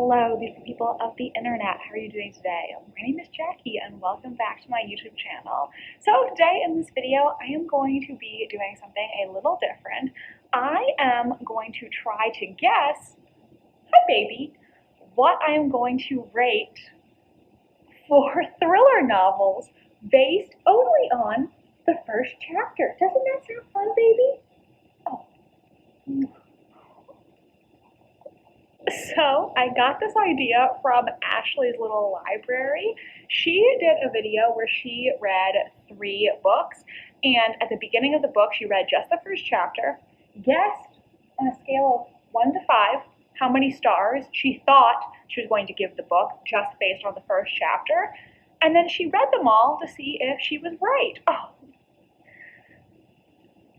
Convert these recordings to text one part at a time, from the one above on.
Hello, beautiful people of the internet. How are you doing today? My name is Jackie and welcome back to my YouTube channel. So today in this video, I am going to be doing something a little different. I am going to try to guess, hi baby, what I am going to rate for thriller novels based only on the first chapter. Doesn't that sound fun, baby? Oh. So I got this idea from Ashley's little library. She did a video where she read 3 books, and at the beginning of the book she read just the first chapter, guessed on a scale of 1 to 5 how many stars she thought she was going to give the book just based on the first chapter, and then she read them all to see if she was right. Oh,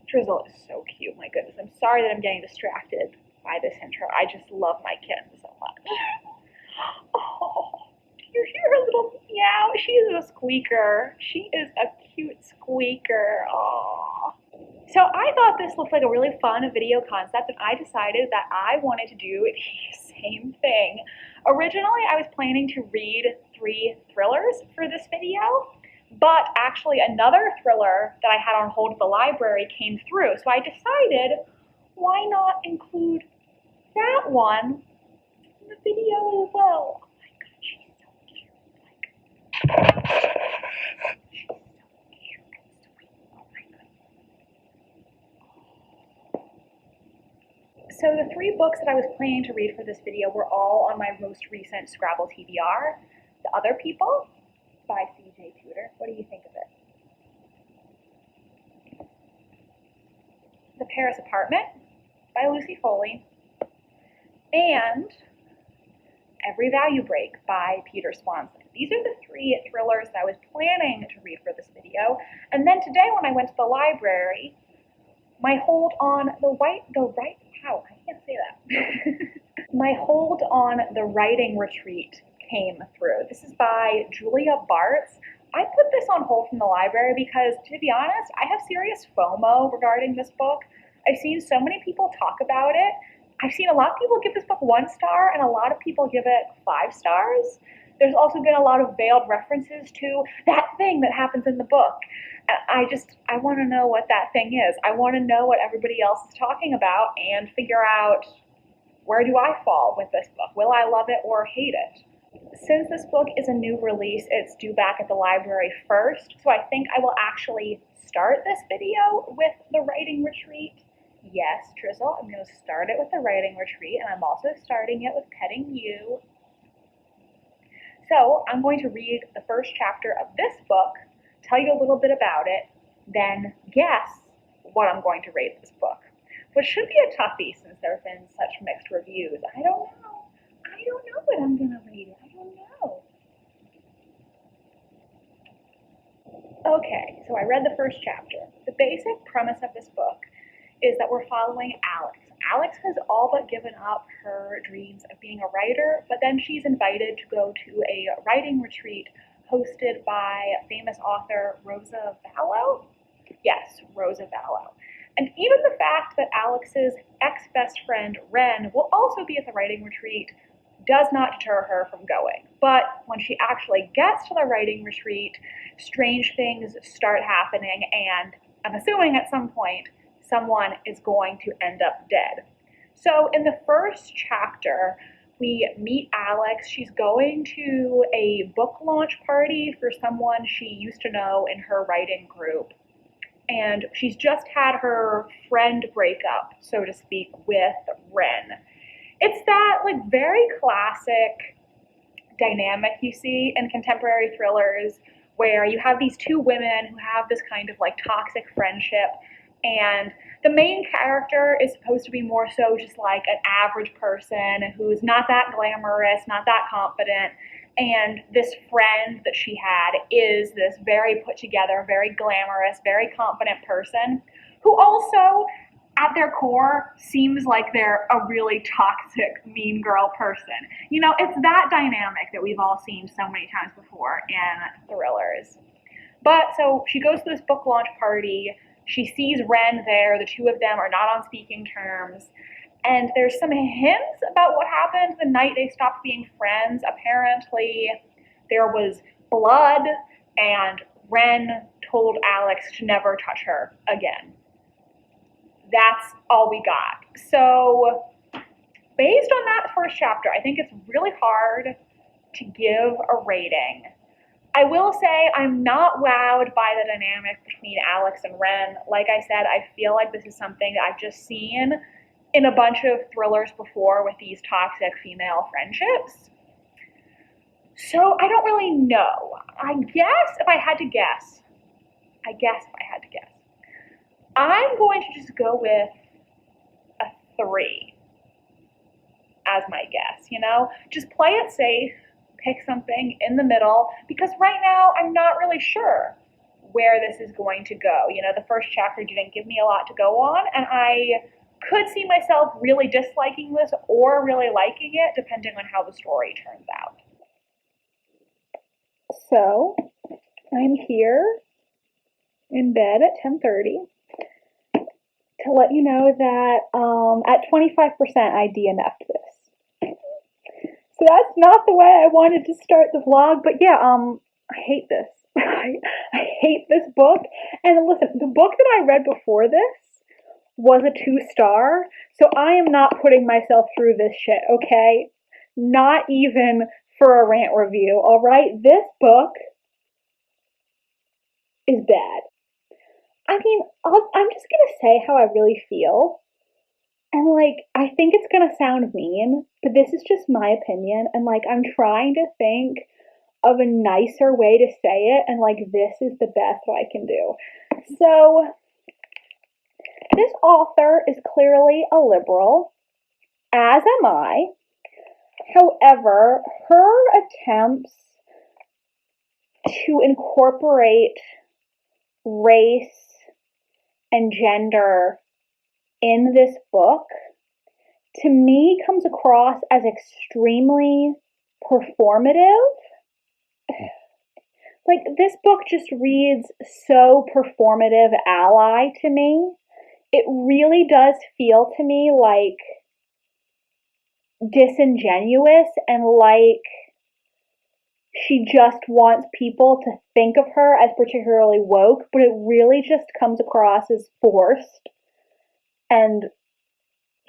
Drizzle is so cute, my goodness. I'm sorry that I'm getting distracted by this intro. I just love my kitten so much. Oh, do you hear her little meow? She is a squeaker. She is a cute squeaker. Oh. So I thought this looked like a really fun video concept, and I decided that I wanted to do the same thing. Originally, I was planning to read 3 thrillers for this video, but actually another thriller that I had on hold at the library came through, so I decided, why not include that one in the video as well? Oh my god, she's so cute. She's so cute and sweet. Oh my god. So the 3 books that I was planning to read for this video were all on my most recent Scrabble TBR. The Other People by C.J. Tudor. What do you think of it? The Paris Apartment by Lucy Foley, and Vow You Break by Peter Swanson. These are the 3 thrillers that I was planning to read for this video, and then today when I went to the library, my hold on my hold on the writing retreat came through. This is by Julia Bartz. I put this on hold from the library because, to be honest, I have serious FOMO regarding this book. I've seen so many people talk about it. I've seen a lot of people give this book 1 star and a lot of people give it 5 stars. There's also been a lot of veiled references to that thing that happens in the book. And I want to know what that thing is. I want to know what everybody else is talking about and figure out, where do I fall with this book? Will I love it or hate it? Since this book is a new release, it's due back at the library first, so I think I will actually start this video with the writing retreat. Yes, Drizzle, I'm going to start it with the writing retreat, and I'm also starting it with Petting You. So I'm going to read the first chapter of this book, tell you a little bit about it, then guess what I'm going to rate this book, which should be a toughie since there have been such mixed reviews. I don't know what I'm going to rate it. I don't know. Okay, so I read the first chapter. The basic premise of this book is that we're following Alex. Alex has all but given up her dreams of being a writer, but then she's invited to go to a writing retreat hosted by famous author Rosa Vallow. Yes, Rosa Vallow. And even the fact that Alex's ex-best friend, Ren, will also be at the writing retreat does not deter her from going. But when she actually gets to the writing retreat, strange things start happening, and I'm assuming at some point, someone is going to end up dead. So in the first chapter, we meet Alex. She's going to a book launch party for someone she used to know in her writing group. And she's just had her friend breakup, so to speak, with Ren. It's that very classic dynamic you see in contemporary thrillers where you have these 2 women who have this kind of toxic friendship, and the main character is supposed to be more so just an average person who's not that glamorous, not that confident, and this friend that she had is this very put together, very glamorous, very confident person who also, at their core, seems like they're a really toxic, mean girl person. You know, it's that dynamic that we've all seen so many times before in thrillers. But so she goes to this book launch party. She sees Ren there. The 2 of them are not on speaking terms. And there's some hints about what happened the night they stopped being friends. Apparently, there was blood, and Ren told Alex to never touch her again. That's all we got. So, based on that first chapter, I think it's really hard to give a rating. I will say I'm not wowed by the dynamic between Alex and Ren. Like I said, I feel like this is something that I've just seen in a bunch of thrillers before with these toxic female friendships. So I don't really know. I guess if I had to guess, I'm going to just go with a 3 as my guess, you know? Just play it safe, pick something in the middle, because right now I'm not really sure where this is going to go. You know, the first chapter didn't give me a lot to go on, and I could see myself really disliking this or really liking it, depending on how the story turns out. So, I'm here in bed at 10:30 to let you know that at 25% I DNF'd this. So that's not the way I wanted to start the vlog, but yeah, I hate this. I hate this book. And listen, the book that I read before this was a 2-star, so I am not putting myself through this shit, okay? Not even for a rant review, alright? This book is bad. I mean, I'm just gonna say how I really feel. And, like, I think it's gonna sound mean, but this is just my opinion. And, like, I'm trying to think of a nicer way to say it. And, like, this is the best I can do. So, this author is clearly a liberal, as am I. However, her attempts to incorporate race and gender in this book, to me, comes across as extremely performative. Like, this book just reads so performative ally to me. It really does feel to me like disingenuous and like she just wants people to think of her as particularly woke, but it really just comes across as forced and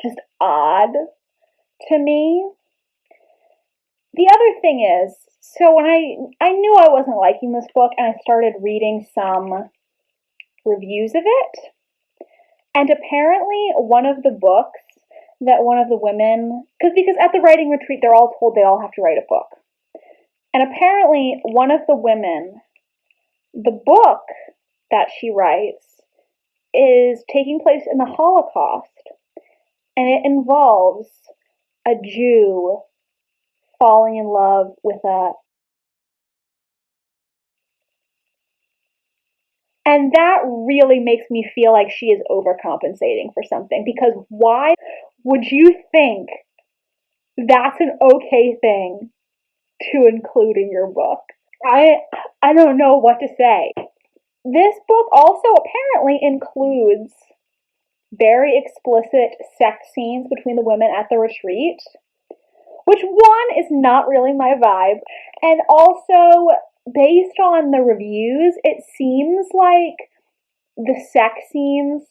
just odd to me. The other thing is, so when I knew I wasn't liking this book, and I started reading some reviews of it, and apparently one of the books that one of the women, because at the writing retreat they're all told they all have to write a book, and apparently one of the women, the book that she writes is taking place in the Holocaust, and it involves a Jew falling in love with a... And that really makes me feel like she is overcompensating for something, because why would you think that's an okay thing to include in your book? I don't know what to say. This book also apparently includes very explicit sex scenes between the women at the retreat, which, one, is not really my vibe, and also, based on the reviews, it seems like the sex scenes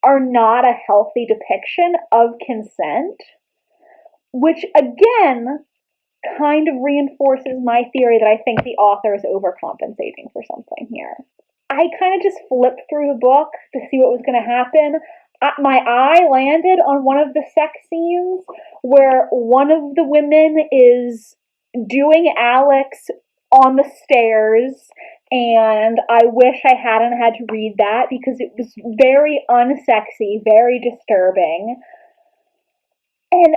are not a healthy depiction of consent, which, again, kind of reinforces my theory that I think the author is overcompensating for something here. I kind of just flipped through the book to see what was going to happen. My eye landed on one of the sex scenes where one of the women is doing Alex on the stairs, and I wish I hadn't had to read that because it was very unsexy, very disturbing. And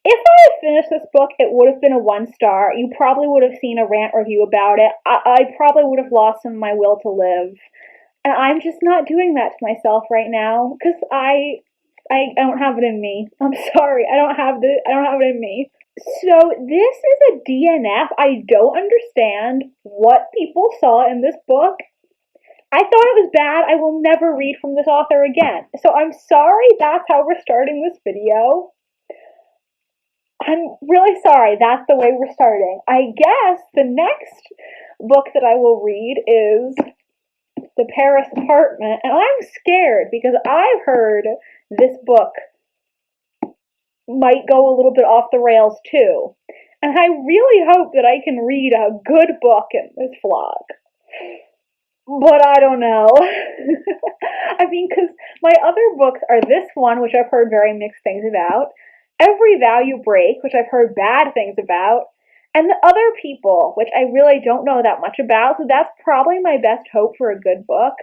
if I had finished this book, it would have been a 1-star. You probably would have seen a rant review about it. I probably would have lost some of my will to live. And I'm just not doing that to myself right now because I don't have it in me. I'm sorry. I don't have it in me. So this is a DNF. I don't understand what people saw in this book I thought it was bad. I will never read from this author again. So I'm sorry that's how we're starting this video. I'm really sorry that's the way we're starting. I guess the next book that I will read is The Paris Apartment, and I'm scared because I've heard this book might go a little bit off the rails too. And I really hope that I can read a good book in this vlog. But I don't know. I mean, because my other books are this one, which I've heard very mixed things about, Every Vow You Break, which I've heard bad things about, and The Other People, which I really don't know that much about, so that's probably my best hope for a good book.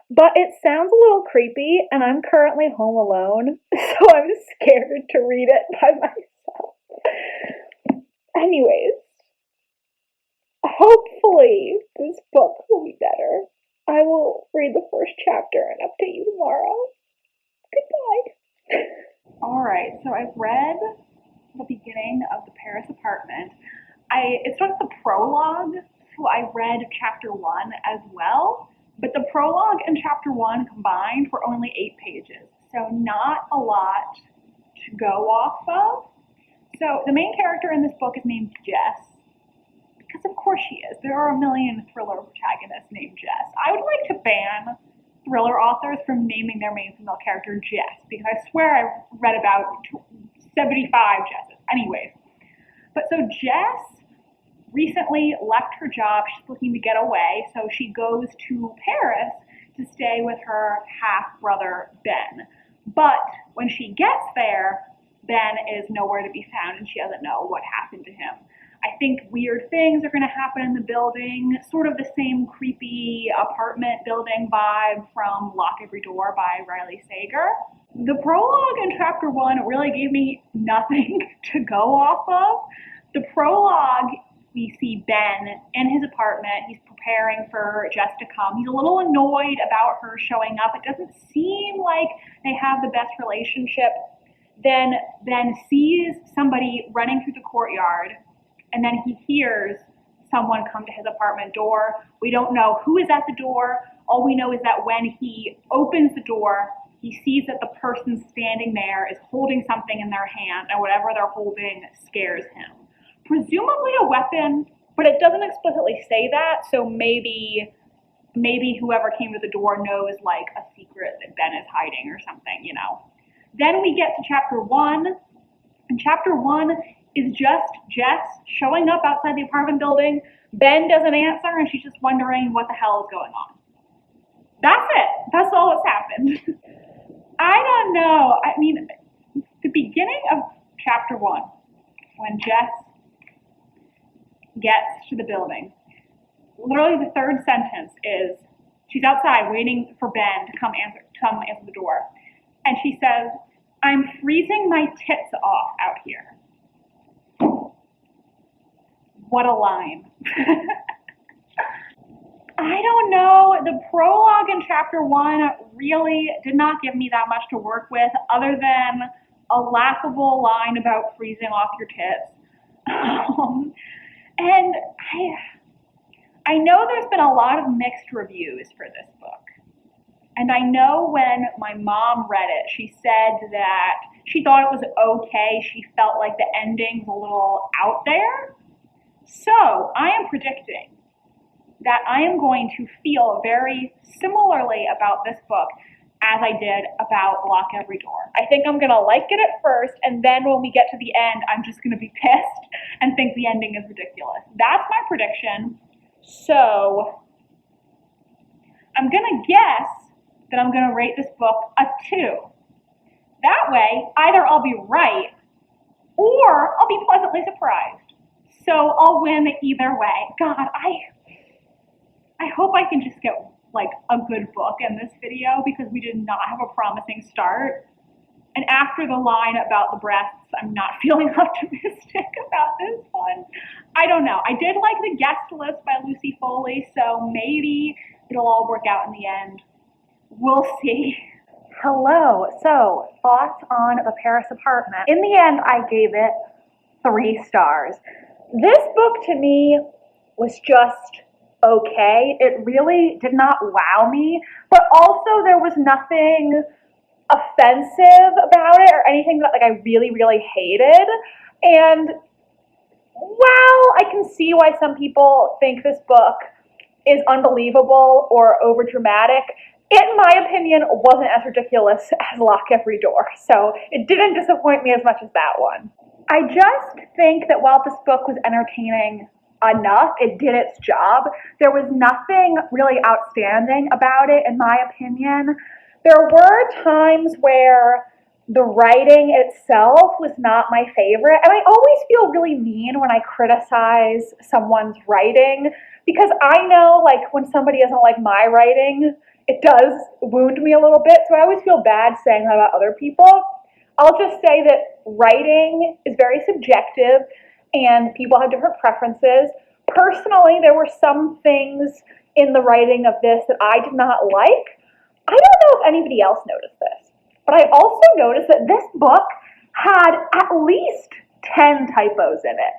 But it sounds a little creepy, and I'm currently home alone, so I'm scared to read it by myself. Anyways, hopefully this book will be better. I will read the first chapter and update you tomorrow. Goodbye. Alright, so I've read the beginning of The Paris Apartment. It's sort of the prologue, so I read chapter 1 as well, but the prologue and chapter 1 combined were only 8 pages, so not a lot to go off of. So the main character in this book is named Jess. Because of course she is. There are a million thriller protagonists named Jess. I would like to ban thriller authors from naming their main female character Jess, because I swear I read about 75 Jesses. Anyways, but so Jess recently left her job. She's looking to get away, so she goes to Paris to stay with her half-brother Ben. But when she gets there, Ben is nowhere to be found, and she doesn't know what happened to him. I think weird things are going to happen in the building, sort of the same creepy apartment building vibe from Lock Every Door by Riley Sager. The prologue in chapter 1 really gave me nothing to go off of. The prologue, we see Ben in his apartment. He's preparing for Jess to come. He's a little annoyed about her showing up. It doesn't seem like they have the best relationship. Then Ben sees somebody running through the courtyard, and then he hears someone come to his apartment door. We don't know who is at the door. All we know is that when he opens the door, he sees that the person standing there is holding something in their hand, and whatever they're holding scares him. Presumably a weapon, but it doesn't explicitly say that, so maybe whoever came to the door knows like a secret that Ben is hiding or something, you know. Then we get to chapter 1, and chapter 1 is just Jess showing up outside the apartment building. Ben doesn't answer, and she's just wondering what the hell is going on. That's it. That's all that's happened. I don't know. I mean, the beginning of chapter 1, when Jess gets to the building, literally the third sentence is, she's outside waiting for Ben to come answer the door. And she says, "I'm freezing my tits off out here." What a line. I don't know. The prologue in chapter 1 really did not give me that much to work with, other than a laughable line about freezing off your tits. And I know there's been a lot of mixed reviews for this book. And I know when my mom read it, she said that she thought it was okay. She felt like the ending was a little out there. So I am predicting that I am going to feel very similarly about this book as I did about Lock Every Door. I think I'm going to like it at first, and then when we get to the end, I'm just going to be pissed and think the ending is ridiculous. That's my prediction. So I'm going to guess that I'm going to rate this book a 2. That way, either I'll be right or I'll be pleasantly surprised. So I'll win either way. God, I hope I can just get like a good book in this video, because we did not have a promising start. And after the line about the breasts, I'm not feeling optimistic about this one. I don't know. I did like the guest list by Lucy Foley, so maybe it'll all work out in the end. We'll see. Hello. So, thoughts on The Paris Apartment. In the end, I gave it 3 stars. This book to me was just okay. It really did not wow me, but also there was nothing offensive about it or anything that like I really, really hated. And while I can see why some people think this book is unbelievable or overdramatic, it, in my opinion, wasn't as ridiculous as Lock Every Door. So it didn't disappoint me as much as that one. I just think that while this book was entertaining enough, it did its job. There was nothing really outstanding about it, in my opinion. There were times where the writing itself was not my favorite, and I always feel really mean when I criticize someone's writing because I know, like, when somebody doesn't like my writing, it does wound me a little bit, so I always feel bad saying that about other people. I'll just say that writing is very subjective and people have different preferences. Personally, there were some things in the writing of this that I did not like. I don't know if anybody else noticed this, but I also noticed that this book had at least 10 typos in it.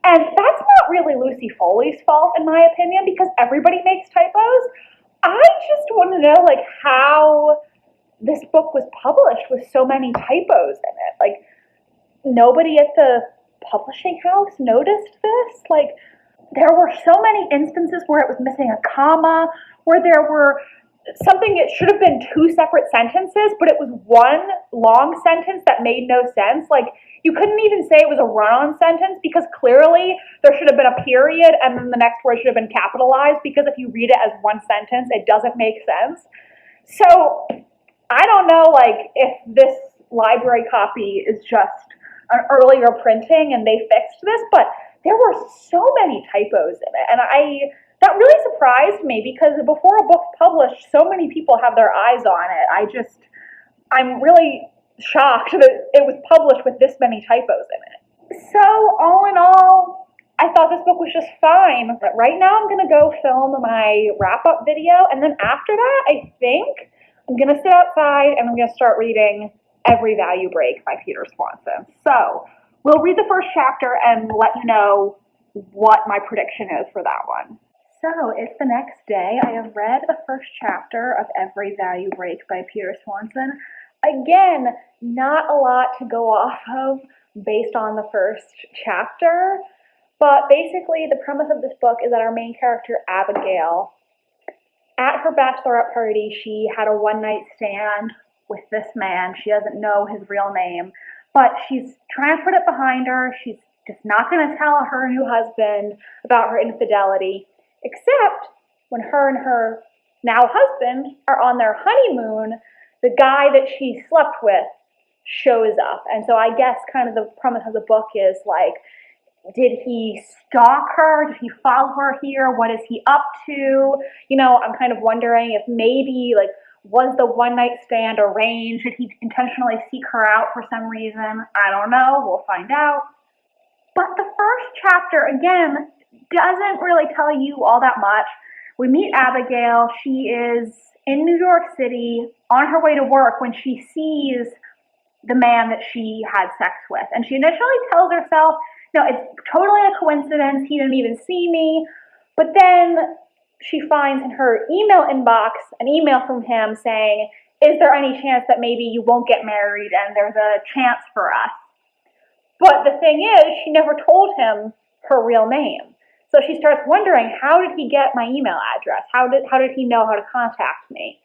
And that's not really Lucy Foley's fault, in my opinion, because everybody makes typos. I just want to know, like, how this book was published with so many typos in it. Like, nobody at the publishing house noticed this. Like, there were so many instances where it was missing a comma, where there were something that should have been two separate sentences, but it was one long sentence that made no sense. Like, you couldn't even say it was a run-on sentence because clearly there should have been a period and then the next word should have been capitalized, because if you read it as one sentence, it doesn't make sense. So I don't know, like, if this library copy is just an earlier printing and they fixed this, but there were so many typos in it, and that really surprised me because before a book's published, so many people have their eyes on it. I'm really shocked that it was published with this many typos in it. So all in all, I thought this book was just fine. But right now I'm gonna go film my wrap-up video, and then after that, I think I'm gonna sit outside and I'm gonna start reading Every Vow You Break by Peter Swanson. So we'll read the first chapter and let you know what my prediction is for that one. So it's the next day. I have read the first chapter of Every Vow You Break by Peter Swanson. Again, not a lot to go off of based on the first chapter, but basically the premise of this book is that our main character, Abigail, at her bachelorette party, she had a one-night stand with this man. She doesn't know his real name, but she's trying to put it behind her. She's just not going to tell her new husband about her infidelity, except when her and her now husband are on their honeymoon, the guy that she slept with shows up. And so I guess kind of the premise of the book is like, did he stalk her? Did he follow her here? What is he up to? You know, I'm kind of wondering if maybe, like, was the one-night stand arranged? Did he intentionally seek her out for some reason? I don't know. We'll find out. But the first chapter, again, doesn't really tell you all that much. We meet Abigail. She is in New York City on her way to work when she sees the man that she had sex with. And she initially tells herself, no, it's totally a coincidence. He didn't even see me. But then she finds in her email inbox an email from him saying, is there any chance that maybe you won't get married and there's a chance for us? But the thing is, she never told him her real name. So she starts wondering, how did he get my email address? How did he know how to contact me?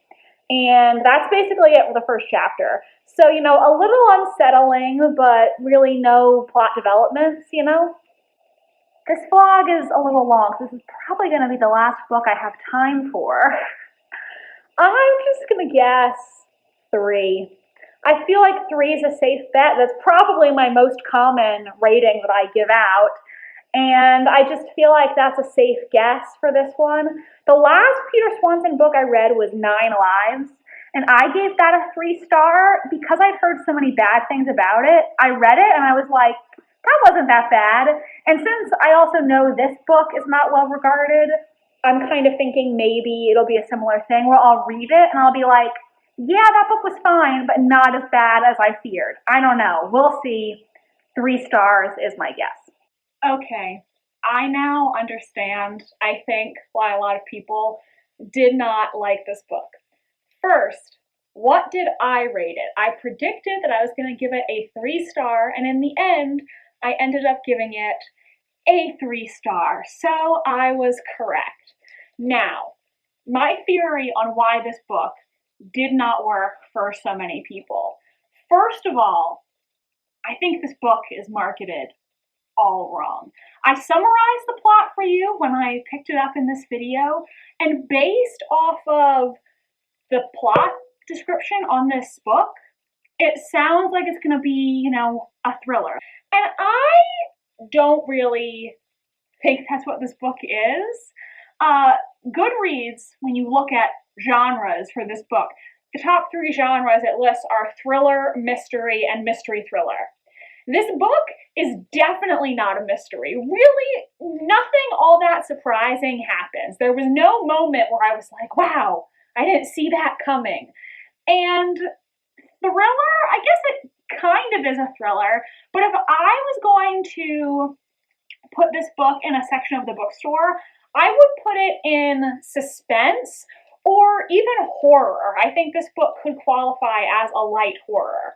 And that's basically it for the first chapter. So, you know, a little unsettling, but really no plot developments, you know? This vlog is a little long, so this is probably going to be the last book I have time for. I'm just going to guess 3. I feel like 3 is a safe bet. That's probably my most common rating that I give out. And I just feel like that's a safe guess for this one. The last Peter Swanson book I read was 9 Lives, and I gave that a 3-star because I'd heard so many bad things about it. I read it and I was like, that wasn't that bad. And since I also know this book is not well regarded, I'm kind of thinking maybe it'll be a similar thing where I'll read it and I'll be like, yeah, that book was fine, but not as bad as I feared. I don't know. We'll see. 3 stars is my guess. Okay, I now understand, I think, why a lot of people did not like this book. First, what did I rate it? I predicted that I was going to give it a 3-star, and in the end, I ended up giving it a 3-star. So I was correct. Now, my theory on why this book did not work for so many people. First of all, I think this book is marketed all wrong. I summarized the plot for you when I picked it up in this video, and based off of the plot description on this book, it sounds like it's going to be, a thriller. And I don't really think that's what this book is. Goodreads, when you look at genres for this book, the top 3 genres it lists are thriller, mystery, and mystery thriller. This book is definitely not a mystery. Really, nothing all that surprising happens. There was no moment where I was like, wow, I didn't see that coming. And thriller, I guess it kind of is a thriller, but if I was going to put this book in a section of the bookstore, I would put it in suspense or even horror. I think this book could qualify as a light horror.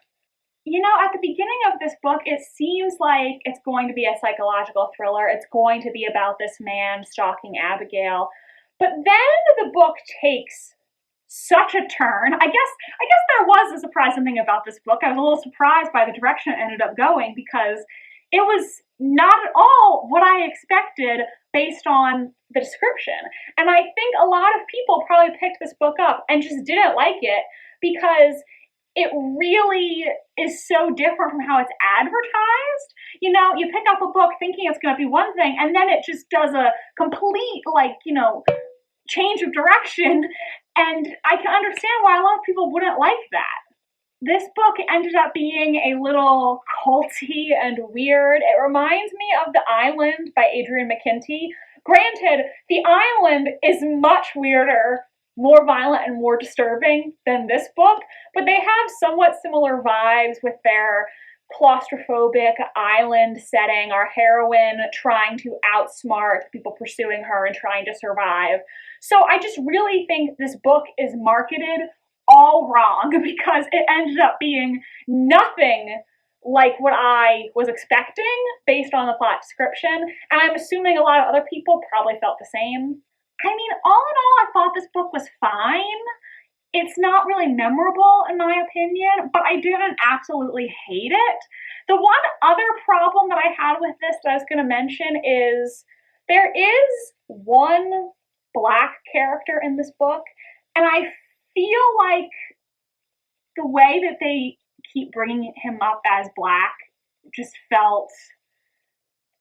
At the beginning of this book, it seems like it's going to be a psychological thriller. It's going to be about this man stalking Abigail. But then the book takes such a turn. I guess there was a surprising thing about this book. I was a little surprised by the direction it ended up going because it was not at all what I expected based on the description. And I think a lot of people probably picked this book up and just didn't like it because it really is so different from how it's advertised. You pick up a book thinking it's going to be one thing, and then it just does a complete, change of direction, and I can understand why a lot of people wouldn't like that. This book ended up being a little culty and weird. It reminds me of The Island by Adrian McKinty. Granted, The Island is much weirder, more violent, and more disturbing than this book, but they have somewhat similar vibes with their claustrophobic island setting, our heroine trying to outsmart people pursuing her and trying to survive. So I just really think this book is marketed all wrong because it ended up being nothing like what I was expecting based on the plot description, and I'm assuming a lot of other people probably felt the same. I mean, all in all, I thought this book was fine. It's not really memorable in my opinion, but I didn't absolutely hate it. The one other problem that I had with this that I was going to mention is there is one Black character in this book, and I feel like the way that they keep bringing him up as Black just felt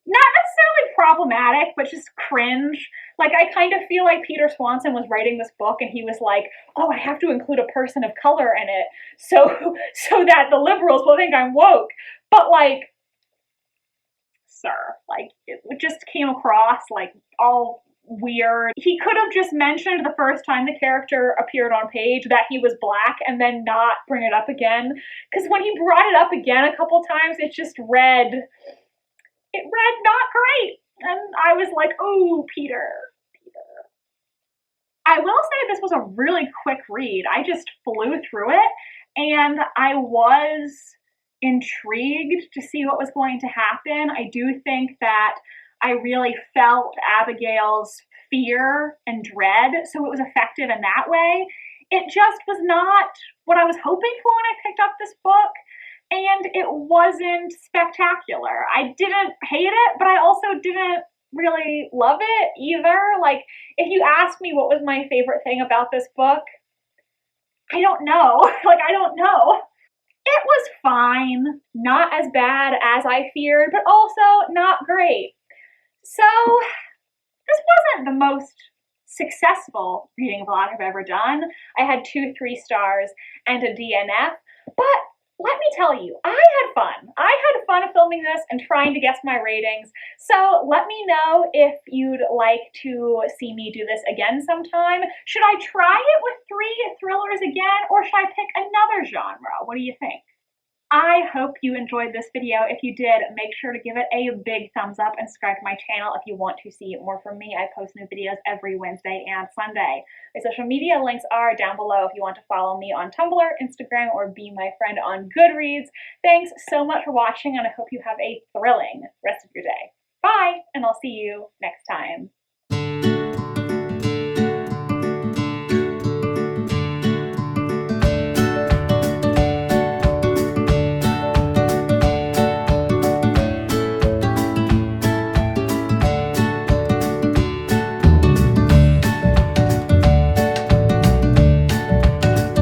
not necessarily problematic, but just cringe. I kind of feel like Peter Swanson was writing this book and he was like, oh, I have to include a person of color in it so that the liberals will think I'm woke. But sir, it just came across all weird. He could have just mentioned the first time the character appeared on page that he was Black and then not bring it up again. Because when he brought it up again a couple times, it read not great. And I was like, oh, Peter. I will say this was a really quick read. I just flew through it, and I was intrigued to see what was going to happen. I do think that I really felt Abigail's fear and dread, so it was effective in that way. It just was not what I was hoping for when I picked up this book, and it wasn't spectacular. I didn't hate it, but I also didn't really love it either. If you ask me what was my favorite thing about this book, I don't know. I don't know. It was fine. Not as bad as I feared, but also not great. So, this wasn't the most successful reading vlog I've ever done. I had 2 3-stars and a DNF, but let me tell you, I had fun. I had fun filming this and trying to guess my ratings. So let me know if you'd like to see me do this again sometime. Should I try it with 3 thrillers again, or should I pick another genre? What do you think? I hope you enjoyed this video. If you did, make sure to give it a big thumbs up and subscribe to my channel if you want to see more from me. I post new videos every Wednesday and Sunday. My social media links are down below if you want to follow me on Tumblr, Instagram, or be my friend on Goodreads. Thanks so much for watching, and I hope you have a thrilling rest of your day. Bye, and I'll see you next time.